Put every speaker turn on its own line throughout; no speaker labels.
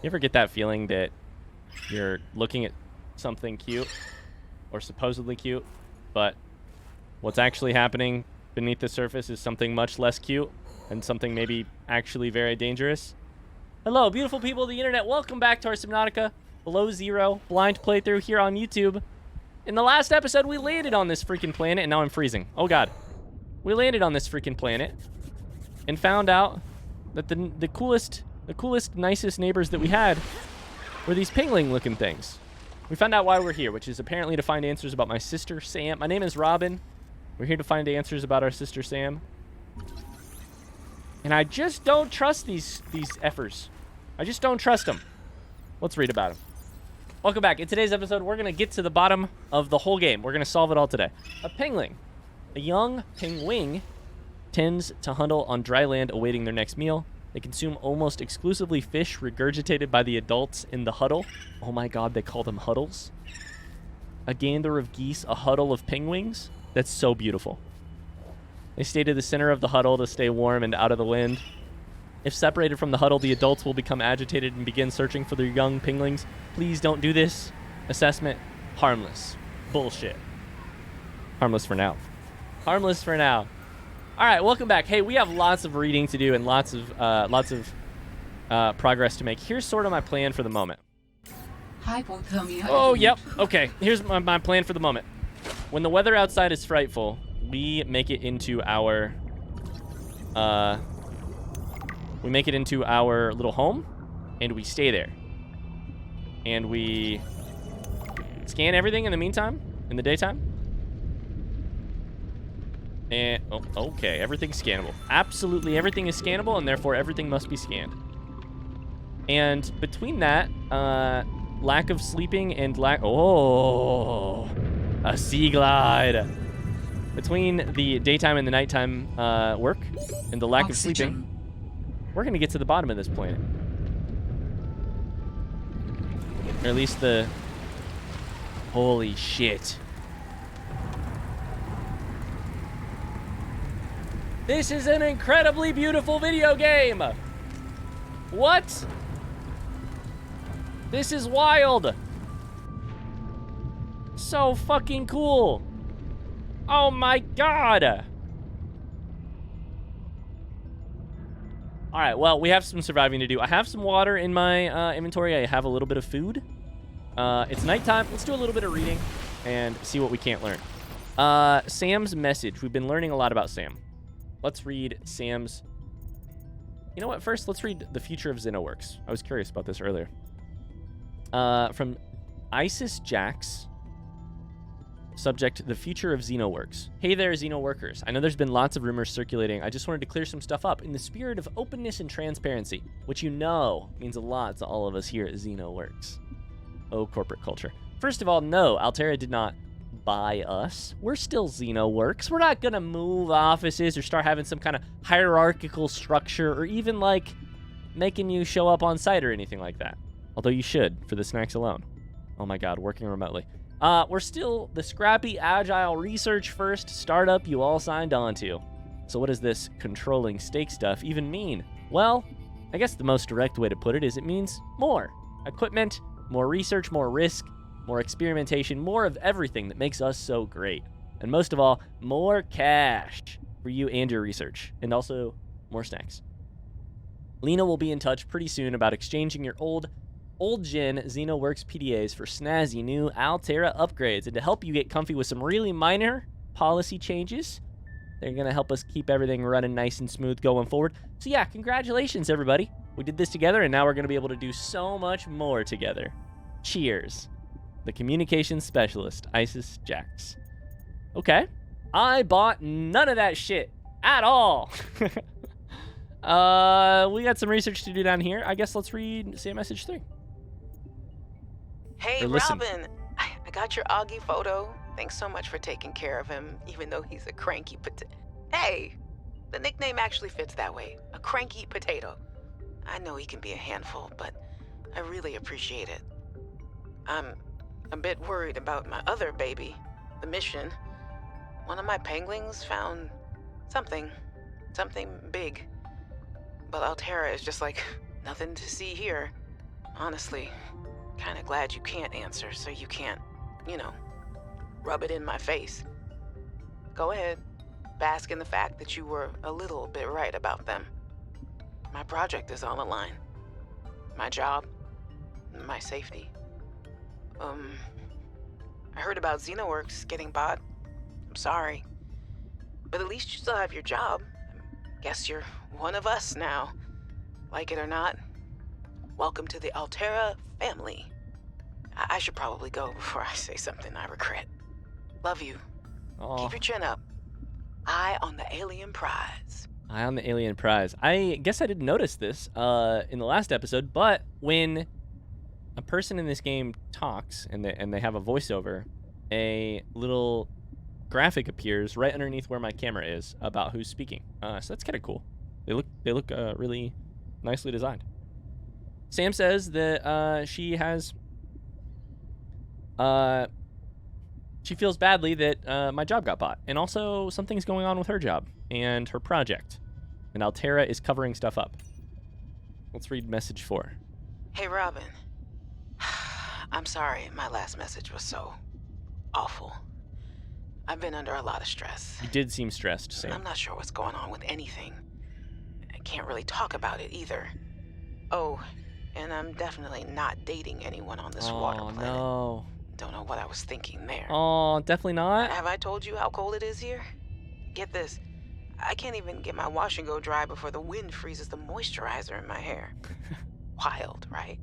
You ever get that feeling that you're looking at something cute or supposedly cute, but what's actually happening beneath the surface is something much less cute and something maybe actually very dangerous? Hello, beautiful people of the internet. Welcome back to our Subnautica Below Zero blind playthrough here on YouTube. In the last episode, we landed on this freaking planet, and now I'm freezing. Oh, God. We landed on this freaking planet and found out that the coolest, nicest neighbors that we had were these pingling-looking things. We found out why we're here, which is apparently to find answers about my sister, Sam. My name is Robin. We're here to find answers about our sister, Sam. And I just don't trust these effers. I just don't trust them. Let's read about them. Welcome back. In today's episode, we're going to get to the bottom of the whole game. We're going to solve it all today. A pingling. A young pingwing tends to huddle on dry land awaiting their next meal. They consume almost exclusively fish regurgitated by the adults in the huddle. Oh my God, they call them huddles. A gander of geese, a huddle of pingwings. That's so beautiful. They stay to the center of the huddle to stay warm and out of the wind. If separated from the huddle, the adults will become agitated and begin searching for their young pinglings. Please don't do this. Assessment, harmless. Bullshit. Harmless for now. Harmless for now. All right, welcome back. Hey, we have lots of reading to do and lots of progress to make. Here's sort of my plan for the moment.
Hi, Bontomia.
Oh, yep. Okay, here's my plan for the moment. When the weather outside is frightful, we make it into our little home, and we stay there. And we scan everything in the meantime, in the daytime. And, oh, okay, everything's scannable. Absolutely everything is scannable, and therefore everything must be scanned. And between that, lack of sleeping and oh, a sea glide. Between the daytime and the nighttime work and the lack of sleeping, we're going to get to the bottom of this planet. Or at least the... Holy shit. This is an incredibly beautiful video game. What? This is wild. So fucking cool. Oh my God. All right, well, we have some surviving to do. I have some water in my inventory. I have a little bit of food. It's nighttime. Let's do a little bit of reading and see what we can't learn. Sam's message. We've been learning a lot about Sam. Let's read Sam's... You know what? First, let's read the future of XenoWorks. I was curious about this earlier. From Isis Jax. Subject, the future of XenoWorks. Hey there, XenoWorkers. I know there's been lots of rumors circulating. I just wanted to clear some stuff up in the spirit of openness and transparency, which you know means a lot to all of us here at XenoWorks. Oh, corporate culture. First of all, no, Altera did not buy us. We're still XenoWorks. We're not gonna move offices or start having some kind of hierarchical structure or even like making you show up on site or anything like that. Although you should for the snacks alone. Oh my God, working remotely. We're still the scrappy, agile, research-first startup you all signed on to. So what does this controlling stake stuff even mean? Well, I guess the most direct way to put it is it means more equipment, more research, more risk, more experimentation, more of everything that makes us so great. And most of all, more cash for you and your research, and also more snacks. Lena will be in touch pretty soon about exchanging your old gen XenoWorks PDAs for snazzy new Altera upgrades. And to help you get comfy with some really minor policy changes, they're going to help us keep everything running nice and smooth going forward. So yeah, congratulations, everybody. We did this together, and now we're going to be able to do so much more together. Cheers. The communications specialist, Isis Jax. Okay. I bought none of that shit at all. We got some research to do down here. I guess let's read Sam message 3.
Hey, Robin, I got your Augie photo. Thanks so much for taking care of him, even though he's a cranky potato. Hey, the nickname actually fits that way. A cranky potato. I know he can be a handful, but I really appreciate it. I'm a bit worried about my other baby, the mission. One of my penguins found something big. But Altera is just like nothing to see here. Honestly, kind of glad you can't answer so you can't, rub it in my face. Go ahead, bask in the fact that you were a little bit right about them. My project is on the line. My job, my safety. I heard about Xenoworks getting bought. I'm sorry. But at least you still have your job. Guess you're one of us now. Like it or not, welcome to the Altera family. I should probably go before I say something I regret. Love you.
Aw.
Keep your chin up. Eye on the alien prize.
Eye on the alien prize. I guess I didn't notice this in the last episode, but when a person in this game talks and they have a voiceover, a little graphic appears right underneath where my camera is about who's speaking. So that's kind of cool. They look really nicely designed. Sam says that she feels badly that my job got bought, and also something's going on with her job and her project, and Altera is covering stuff up. Let's read message 4.
Hey, Robin. I'm sorry my last message was so awful. I've been under a lot of stress.
You did seem stressed,
And
Sam.
I'm not sure what's going on with anything. I can't really talk about it either. Oh, and I'm definitely not dating anyone on this water planet.
No.
Don't know what I was thinking there.
Oh, definitely not.
Have I told you how cold it is here? Get this. I can't even get my wash and go dry before the wind freezes the moisturizer in my hair. Wild, right?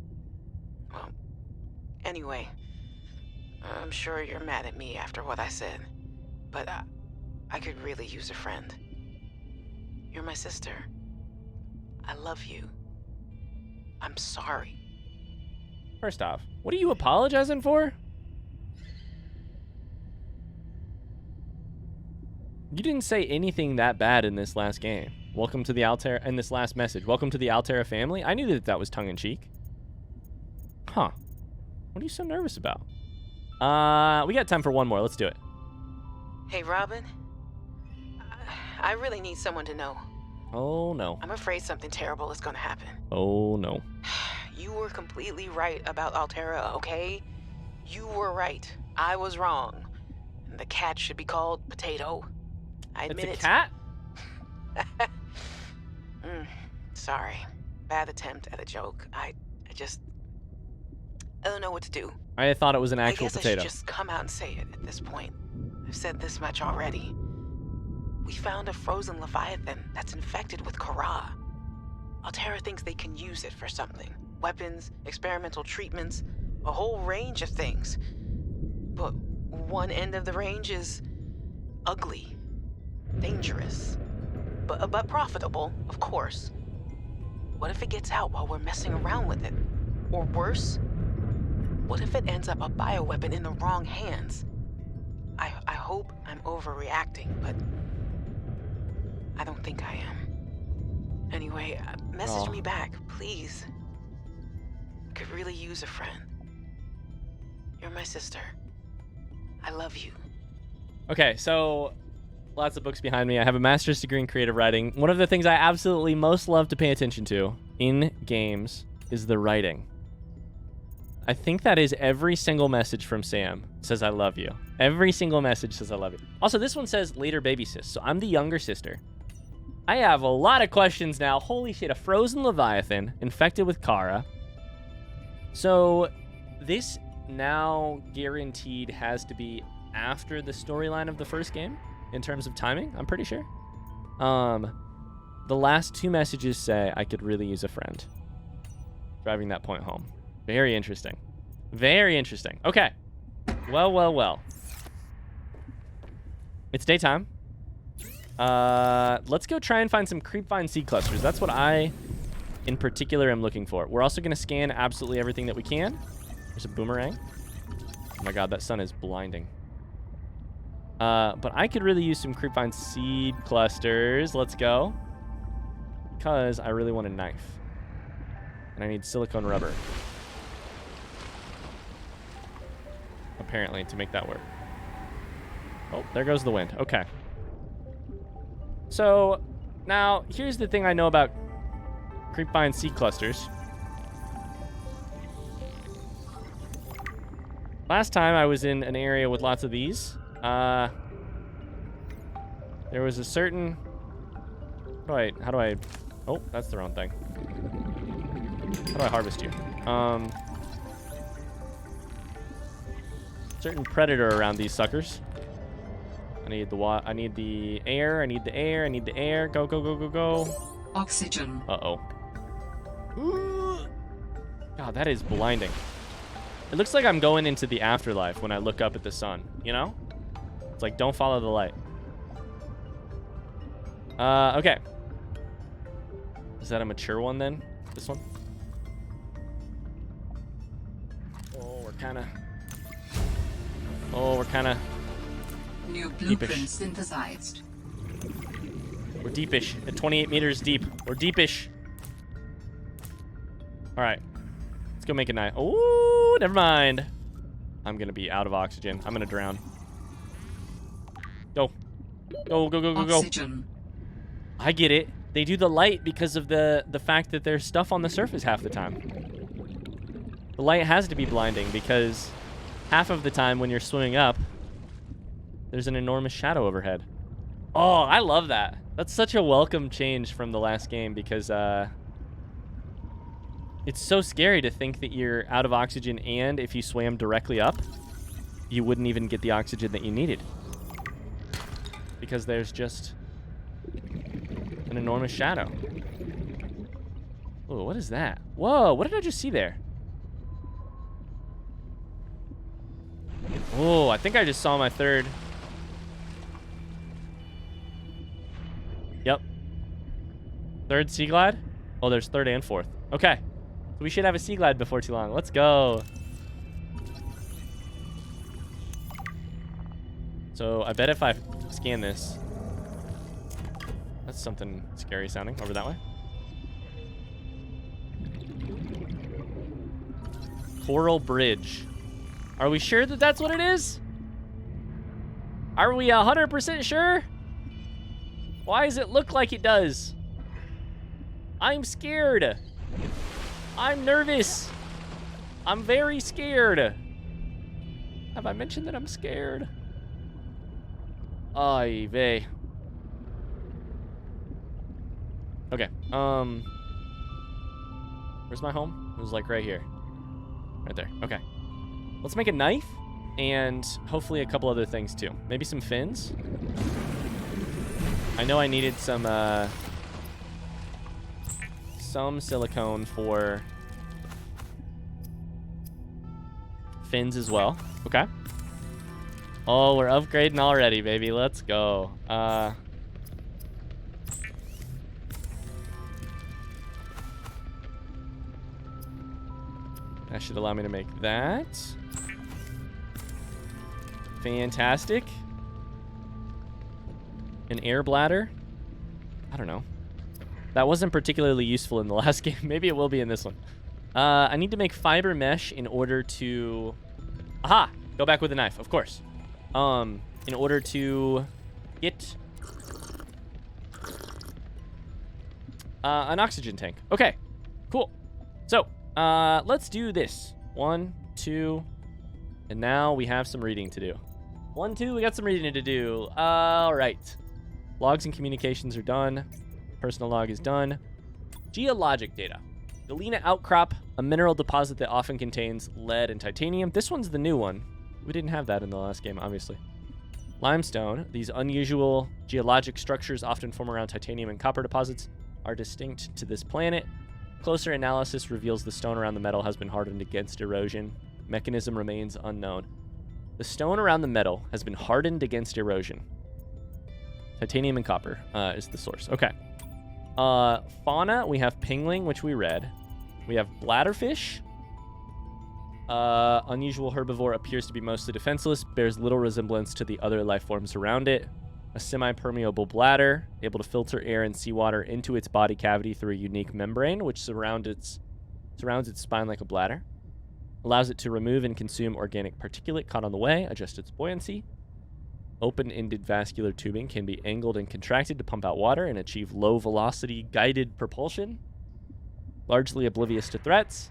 Well, anyway, I'm sure you're mad at me after what I said, but I could really use a friend. You're my sister. I love you. I'm sorry.
First off, what are you apologizing for? You didn't say anything that bad in this last game. Welcome to the Altera, in this last message. Welcome to the Altera family. I knew that was tongue-in-cheek. Huh. What are you so nervous about? We got time for one more. Let's do it.
Hey, Robin. I really need someone to know.
Oh, no.
I'm afraid something terrible is gonna happen.
Oh, no.
You were completely right about Altera, okay? You were right. I was wrong. The cat should be called Potato. I admit
It's a
it.
cat?
Sorry. Bad attempt at a joke. I don't know what to do.
I thought it was an actual
I guess
potato.
I should just come out and say it at this point. I've said this much already. We found a frozen leviathan that's infected with Kara. Altera thinks they can use it for something. Weapons, experimental treatments, a whole range of things. But one end of the range is ugly, dangerous, but profitable, of course. What if it gets out while we're messing around with it? Or worse, what if it ends up a bioweapon in the wrong hands? I hope I'm overreacting, but I don't think I am. Anyway, message me back, please. I could really use a friend. You're my sister. I love you.
Okay, so lots of books behind me. I have a master's degree in creative writing. One of the things I absolutely most love to pay attention to in games is the writing. I think that is every single message from Sam says I love you. Every single message says I love you. Also, this one says later baby sis. So I'm the younger sister. I have a lot of questions now. Holy shit, a frozen leviathan infected with Kara. So this now guaranteed has to be after the storyline of the first game in terms of timing, I'm pretty sure. The last two messages say I could really use a friend. Driving that point home. Very interesting. Very interesting. Okay. Well. It's daytime. Let's go try and find some creepvine seed clusters. That's what I, in particular, am looking for. We're also going to scan absolutely everything that we can. There's a boomerang. Oh my god, that sun is blinding. But I could really use some creepvine seed clusters. Let's go. Because I really want a knife. And I need silicone rubber. Apparently, to make that work. Oh, there goes the wind. Okay. So, now, here's the thing I know about creepvine seed clusters. Last time I was in an area with lots of these, there was a certain... How do I... Oh, that's the wrong thing. How do I harvest you? Certain predator around these suckers. I need the I need the air. I need the air. I need the air. Go, go, go, go, go.
Oxygen.
Uh-oh. God, that is blinding. It looks like I'm going into the afterlife when I look up at the sun, you know? It's like, don't follow the light. Okay. Is that a mature one then? This one? Oh, we're kind of...
New blueprint synthesized.
We're deepish. At 28 meters deep. We're deepish. All right. Let's go make a knife. Oh, never mind. I'm going to be out of oxygen. I'm going to drown. Go. Go, go, go, go, go.
Oxygen.
I get it. They do the light because of the fact that there's stuff on the surface half the time. The light has to be blinding because half of the time when you're swimming up, there's an enormous shadow overhead. Oh, I love that. That's such a welcome change from the last game because it's so scary to think that you're out of oxygen, and if you swam directly up, you wouldn't even get the oxygen that you needed. Because there's just an enormous shadow. Oh, what is that? Whoa, what did I just see there? Oh, I think I just saw my third. Yep. Third sea glide? Oh, there's third and fourth. Okay. So we should have a sea glide before too long. Let's go. So I bet if I scan this, that's something scary sounding over that way. Coral Bridge. Are we sure that that's what it is? Are we 100% sure? Why does it look like it does? I'm scared. I'm nervous. I'm very scared. Have I mentioned that I'm scared? Ay vey. Okay. Where's my home? It was like right here. Right there. Okay. Let's make a knife and hopefully a couple other things too. Maybe some fins. I know I needed some silicone for fins as well. Okay. Oh, we're upgrading already, baby. Let's go. That should allow me to make that. Fantastic. An air bladder. I don't know. That wasn't particularly useful in the last game. Maybe it will be in this one. I need to make fiber mesh in order to... Aha! Go back with a knife, of course. In order to get an oxygen tank. Okay, cool. So, let's do this. 1, 2, and now we have some reading to do. 1, 2, we got some reading to do. All right. Logs and communications are done. Personal log is done. Geologic data. Galena outcrop, a mineral deposit that often contains lead and titanium. This one's the new one. We didn't have that in the last game, obviously. Limestone. These unusual geologic structures often form around titanium and copper deposits are distinct to this planet. Closer analysis reveals the stone around the metal has been hardened against erosion. Mechanism remains unknown. The stone around the metal has been hardened against erosion. Titanium and copper is the source. Okay. Fauna, we have pingling, which we read. We have bladderfish. Unusual herbivore, appears to be mostly defenseless, bears little resemblance to the other life forms around it. A semi-permeable bladder, able to filter air and seawater into its body cavity through a unique membrane, which surrounds its spine like a bladder. Allows it to remove and consume organic particulate caught on the way, adjust its buoyancy. Open-ended vascular tubing can be angled and contracted to pump out water and achieve low-velocity guided propulsion. Largely oblivious to threats.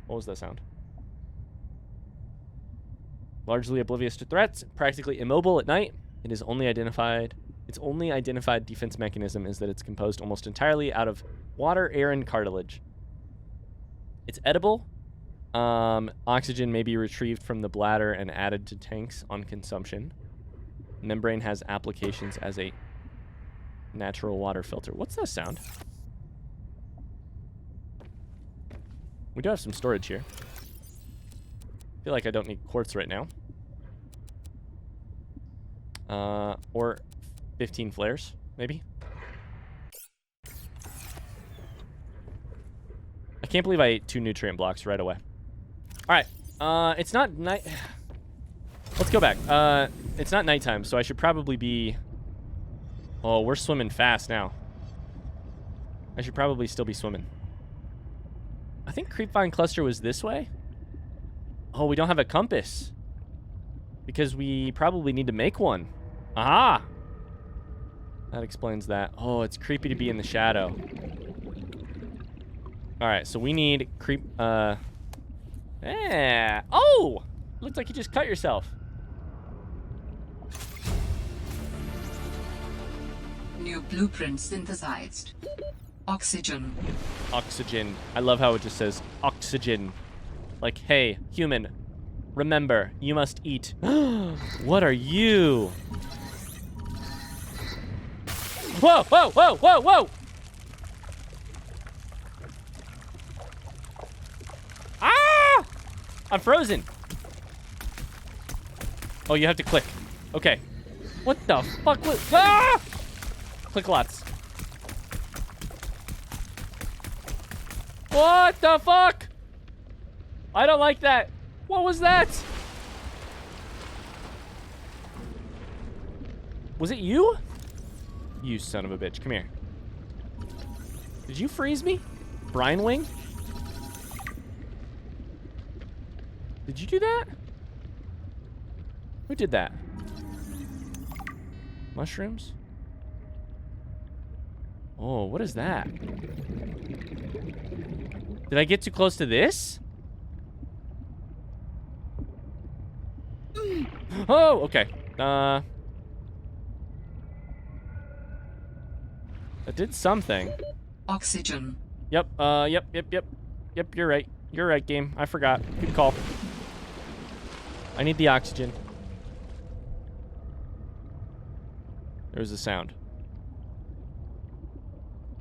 What was that sound? Largely oblivious to threats, practically immobile at night. Its only identified defense mechanism is that it's composed almost entirely out of water, air, and cartilage. It's edible. Oxygen may be retrieved from the bladder and added to tanks on consumption. Membrane has applications as a natural water filter. What's that sound? We do have some storage here. I feel like I don't need quartz right now. Or 15 flares, maybe. I can't believe I ate 2 nutrient blocks right away. All right, it's not night. Let's go back. It's not nighttime, so I should probably be. Oh, we're swimming fast now. I should probably still be swimming. I think Creepvine Cluster was this way. Oh, we don't have a compass. Because we probably need to make one. Aha! That explains that. Oh, it's creepy to be in the shadow. Alright, so we need Oh! Looks like you just cut yourself.
New blueprint synthesized. Oxygen.
Oxygen. I love how it just says oxygen. Like, hey, human, remember, you must eat. What are you? Whoa, whoa, whoa, whoa, whoa! Ah! I'm frozen. Oh, you have to click. Okay. What the fuck was... Ah! Click lots. What the fuck? I don't like that. What was that? Was it you? You son of a bitch. Come here. Did you freeze me? Brine Wing? Did you do that? Who did that? Mushrooms? Oh, what is that? Did I get too close to this? Oh, okay. That did something.
Oxygen.
Yep, Yep, you're right. You're right, game. I forgot. Good call. I need the oxygen. There's a sound.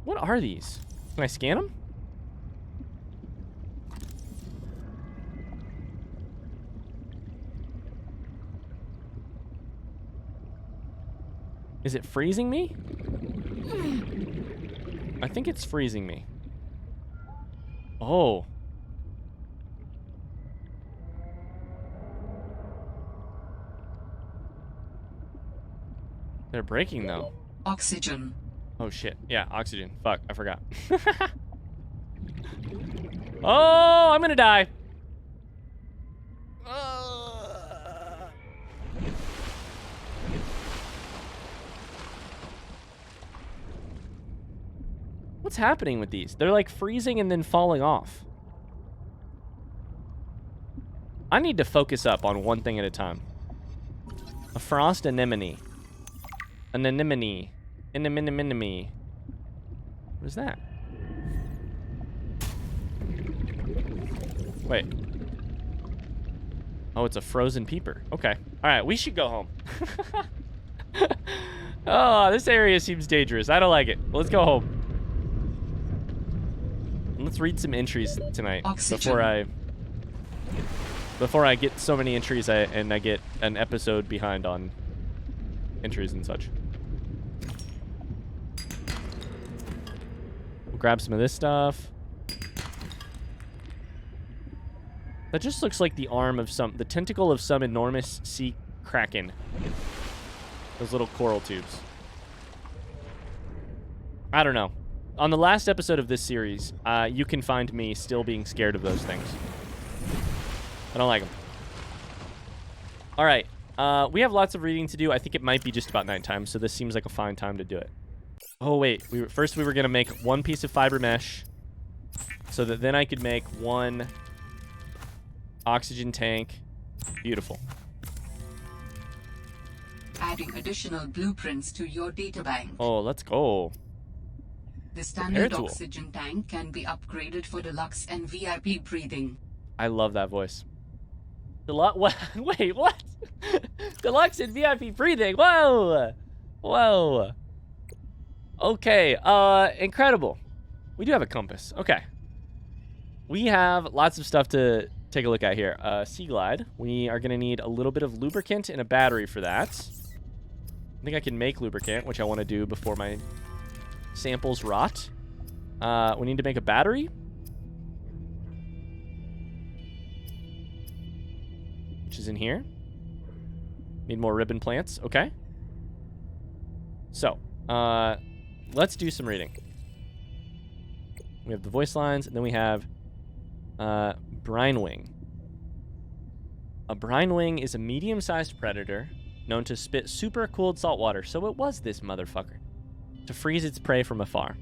What are these? Can I scan them? Is it freezing me? I think it's freezing me. Oh. They're breaking though.
Oxygen.
Oh shit. Yeah, oxygen. Fuck, I forgot. Oh, I'm gonna die. What's happening with these? They're like freezing and then falling off. I need to focus up on one thing at a time. A frost anemone. An anemone. An anemone. What is that? Wait. Oh, it's a frozen peeper. Okay. All right, we should go home. Oh, this area seems dangerous. I don't like it. Let's go home. Let's read some entries tonight.
Oxygen.
Before I get so many entries and I get an episode behind on entries and such. We'll grab some of this stuff. That just looks like the arm of the tentacle of some enormous sea kraken. Those little coral tubes. I don't know. On the last episode of this series, you can find me still being scared of those things. I don't like them. All right. We have lots of reading to do. I think it might be just about nighttime, so this seems like a fine time to do it. Oh, wait. First, we were going to make one piece of fiber mesh so that then I could make one oxygen tank. Beautiful.
Adding additional blueprints to your databank.
Oh, let's go.
The standard
tool.
oxygen tank can be upgraded for deluxe and VIP breathing.
I love that voice. What? Wait, what? Deluxe and VIP breathing. Whoa. Whoa. Okay, incredible. We do have a compass. Okay. We have lots of stuff to take a look at here. Sea Glide. We are going to need a little bit of lubricant and a battery for that. I think I can make lubricant, which I want to do before my samples rot. We need to make a battery, which is in here. Need more ribbon plants. Okay. So, let's do some reading. We have the voice lines, and then we have brine wing. A brine wing is a medium-sized predator known to spit super-cooled salt water, so it was this motherfucker, to freeze its prey from afar.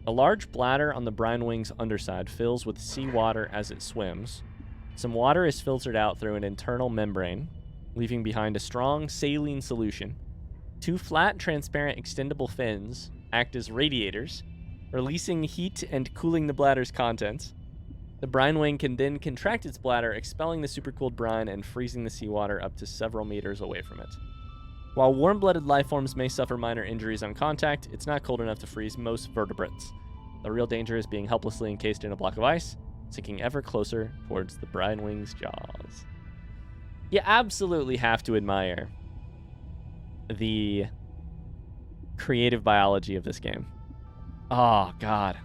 A large bladder on the brine wing's underside fills with seawater as it swims. Some water is filtered out through an internal membrane, leaving behind a strong saline solution. Two flat, transparent, extendable fins act as radiators, releasing heat and cooling the bladder's contents. The brine wing can then contract its bladder, expelling the supercooled brine and freezing the seawater up to several meters away from it. While warm-blooded life forms may suffer minor injuries on contact, it's not cold enough to freeze most vertebrates. The real danger is being helplessly encased in a block of ice, sinking ever closer towards the brine wing's jaws. You absolutely have to admire the creative biology of this game. Oh, God.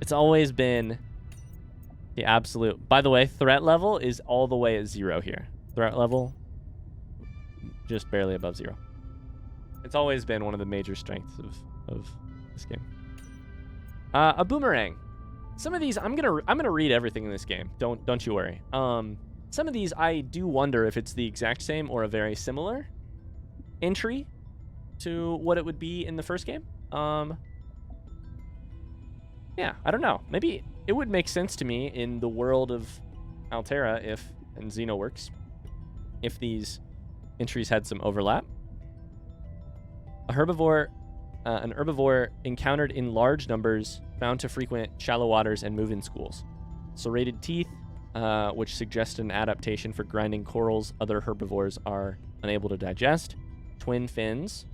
It's always been the absolute... By the way, threat level is all the way at 0 here. Threat level, just barely above 0. It's always been one of the major strengths of this game. A boomerang. Some of these, I'm gonna read everything in this game. Don't you worry. Some of these, I do wonder if it's the exact same or a very similar entry to what it would be in the first game. Yeah, I don't know. Maybe it would make sense to me in the world of Altera and Xenoworks if these entries had some overlap. An herbivore encountered in large numbers, found to frequent shallow waters and move in schools. Serrated teeth, which suggest an adaptation for grinding corals other herbivores are unable to digest. Twin fins,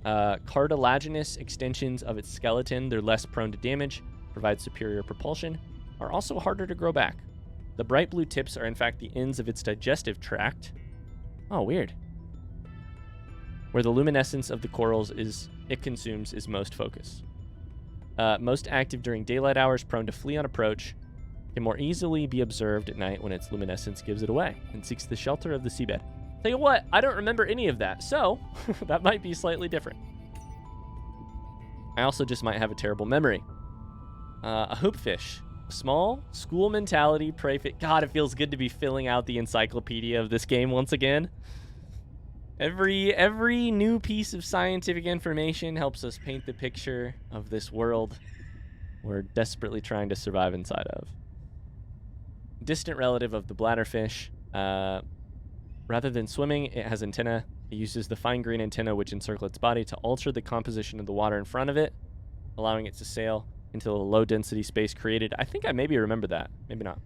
cartilaginous extensions of its skeleton, they're less prone to damage, provide superior propulsion, are also harder to grow back. The bright blue tips are in fact the ends of its digestive tract. Oh, weird. Where the luminescence of the corals it consumes is most focused. Most active during daylight hours, prone to flee on approach, can more easily be observed at night when its luminescence gives it away and seeks the shelter of the seabed. Tell you what, I don't remember any of that, so that might be slightly different. I also just might have a terrible memory. A hoopfish. Small, school mentality, prey fit. God, it feels good to be filling out the encyclopedia of this game once again. Every new piece of scientific information helps us paint the picture of this world we're desperately trying to survive inside of. Distant relative of the bladderfish. Rather than swimming, it has antennae. It uses the fine green antenna which encircle its body to alter the composition of the water in front of it, allowing it to sail into the low-density space created. I think I maybe remember that. Maybe not.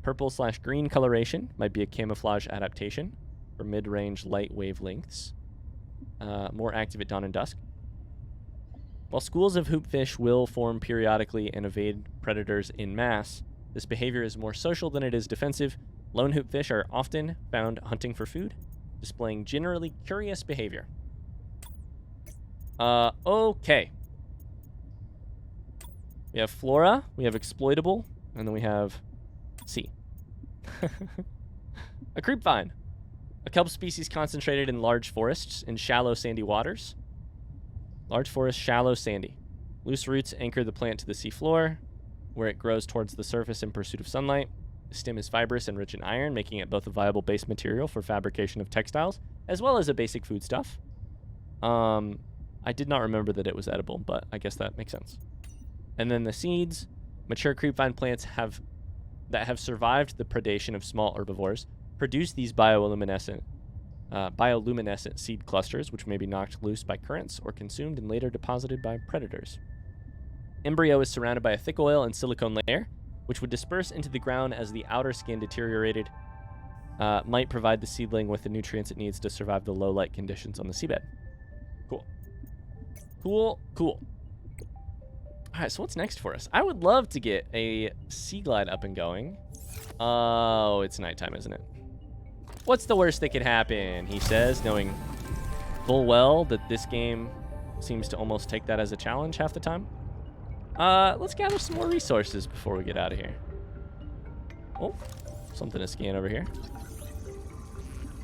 Purple/green coloration might be a camouflage adaptation for mid-range light wavelengths. More active at dawn and dusk. While schools of hoopfish will form periodically and evade predators in mass, this behavior is more social than it is defensive. Lone hoopfish are often found hunting for food, displaying generally curious behavior. Okay. We have flora, we have exploitable, and then we have sea. A creep vine. A kelp species concentrated in large forests in shallow sandy waters. Large forest, shallow sandy. Loose roots anchor the plant to the sea floor, where it grows towards the surface in pursuit of sunlight. The stem is fibrous and rich in iron, making it both a viable base material for fabrication of textiles, as well as a basic foodstuff. I did not remember that it was edible, but I guess that makes sense. And then the seeds. Mature creepvine plants that have survived the predation of small herbivores produce these bioluminescent bioluminescent seed clusters, which may be knocked loose by currents or consumed and later deposited by predators. Embryo is surrounded by a thick oil and silicone layer, which would disperse into the ground as the outer skin deteriorated. Might provide the seedling with the nutrients it needs to survive the low light conditions on the seabed. Cool. Cool, cool. All right, so what's next for us? I would love to get a sea glide up and going. Oh, it's nighttime, isn't it? What's the worst that could happen, he says, knowing full well that this game seems to almost take that as a challenge half the time. Let's gather some more resources before we get out of here. Oh, something to scan over here.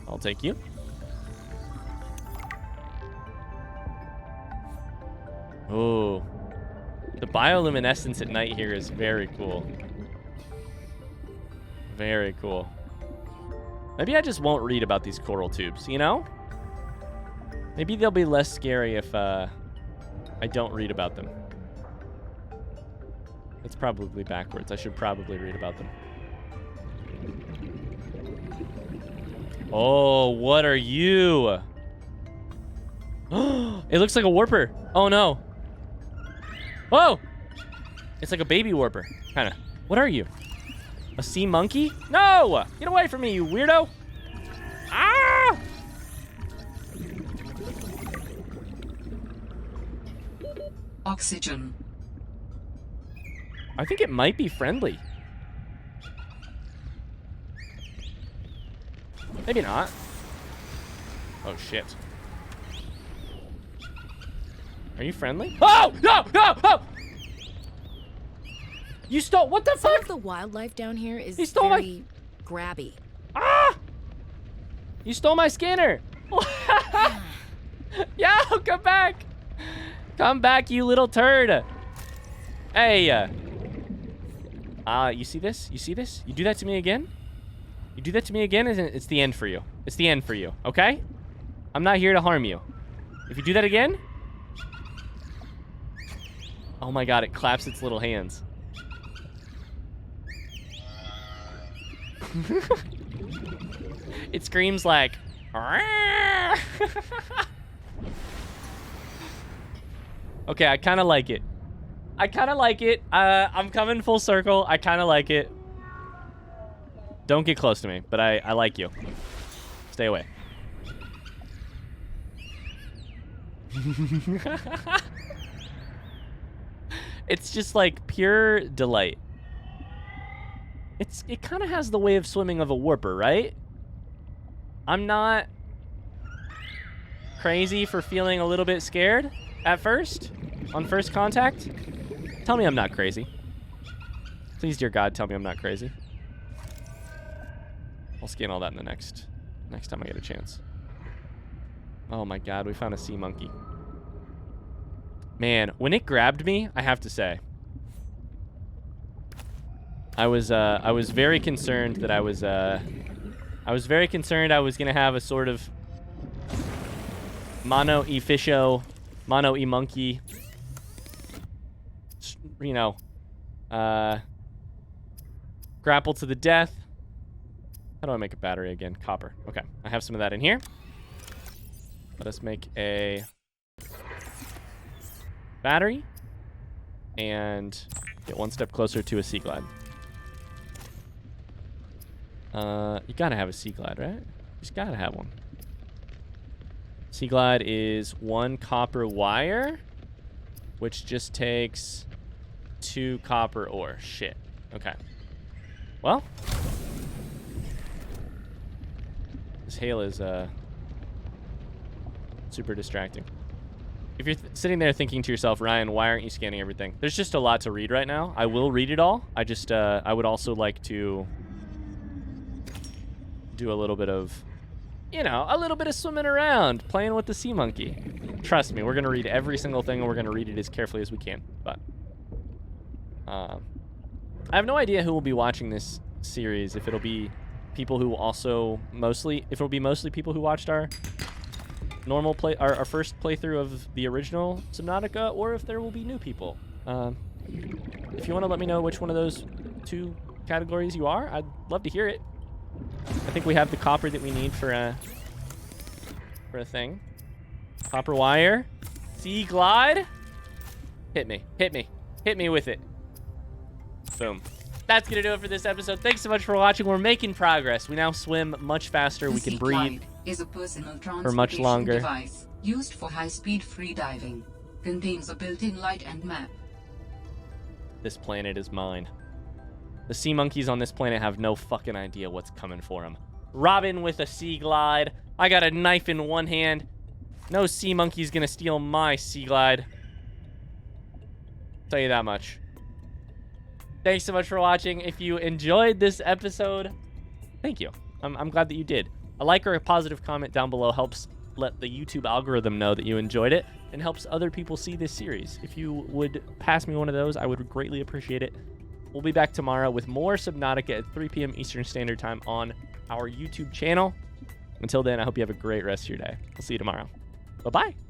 I'll take you. Oh, the bioluminescence at night here is very cool. Very cool. Maybe I just won't read about these coral tubes, you know? Maybe they'll be less scary if I don't read about them. It's probably backwards. I should probably read about them. Oh, what are you? It looks like a warper. Oh, no. Oh! It's like a baby warper, kind of. What are you? A sea monkey? No! Get away from me, you weirdo! Ah!
Oxygen.
I think it might be friendly. Maybe not. Oh, shit. Are you friendly? Oh! No! No! Oh! You stole... What the
Some
fuck?
of the wildlife down here is
He stole my-
very grabby.
Ah! You stole my scanner. Yo, come back. Come back, you little turd. Hey. You see this? You see this? You do that to me again? You do that to me again, it's the end for you. It's the end for you, okay? I'm not here to harm you. If you do that again... Oh my god, it claps its little hands. It screams like... Okay, I kind of like it. I kind of like it. I'm coming full circle. I kind of like it. Don't get close to me, but I like you. Stay away. It's just like pure delight. It kind of has the way of swimming of a warper, right? I'm not crazy for feeling a little bit scared at first, on first contact. Tell me I'm not crazy. Please, dear God, tell me I'm not crazy. I'll scan all that in the next time I get a chance. Oh my God, we found a sea monkey. Man, when it grabbed me, I have to say, I was very concerned that I was very concerned I was gonna have a sort of mono e fisho, mono e monkey, you know, grapple to the death. How do I make a battery again? Copper. Okay, I have some of that in here. Let us make a battery and get one step closer to a sea glide. You gotta have a sea glide, right? You just gotta have one. Sea glide is 1 copper wire, which just takes 2 copper ore. Shit. Okay. Well, this hail is super distracting. If you're sitting there thinking to yourself, Ryan, why aren't you scanning everything? There's just a lot to read right now. I will read it all. I just I would also like to do a little bit of, you know, a little bit of swimming around, playing with the sea monkey. Trust me, we're going to read every single thing, and we're going to read it as carefully as we can. But I have no idea who will be watching this series, if it'll be people who also mostly, if it'll be mostly people who watched our normal play, our first playthrough of the original Subnautica, or if there will be new people. If you want to let me know which one of those 2 categories you are, I'd love to hear it. I think we have the copper that we need for for a thing. Copper wire. Sea glide. Hit me. Hit me. Hit me with it. Boom. That's going to do it for this episode. Thanks so much for watching. We're making progress. We now swim much faster. We can breathe
is a personal
for much longer.
Device used for high-speed free diving. Contains a built-in light and map.
This planet is mine. The sea monkeys on this planet have no fucking idea what's coming for them. Robin with a sea glide. I got a knife in one hand. No sea monkey's gonna steal my sea glide. Tell you that much. Thanks so much for watching. If you enjoyed this episode, thank you. I'm glad that you did. A like or a positive comment down below helps let the YouTube algorithm know that you enjoyed it and helps other people see this series. If you would pass me one of those, I would greatly appreciate it. We'll be back tomorrow with more Subnautica at 3 p.m. Eastern Standard Time on our YouTube channel. Until then, I hope you have a great rest of your day. I'll see you tomorrow. Bye-bye.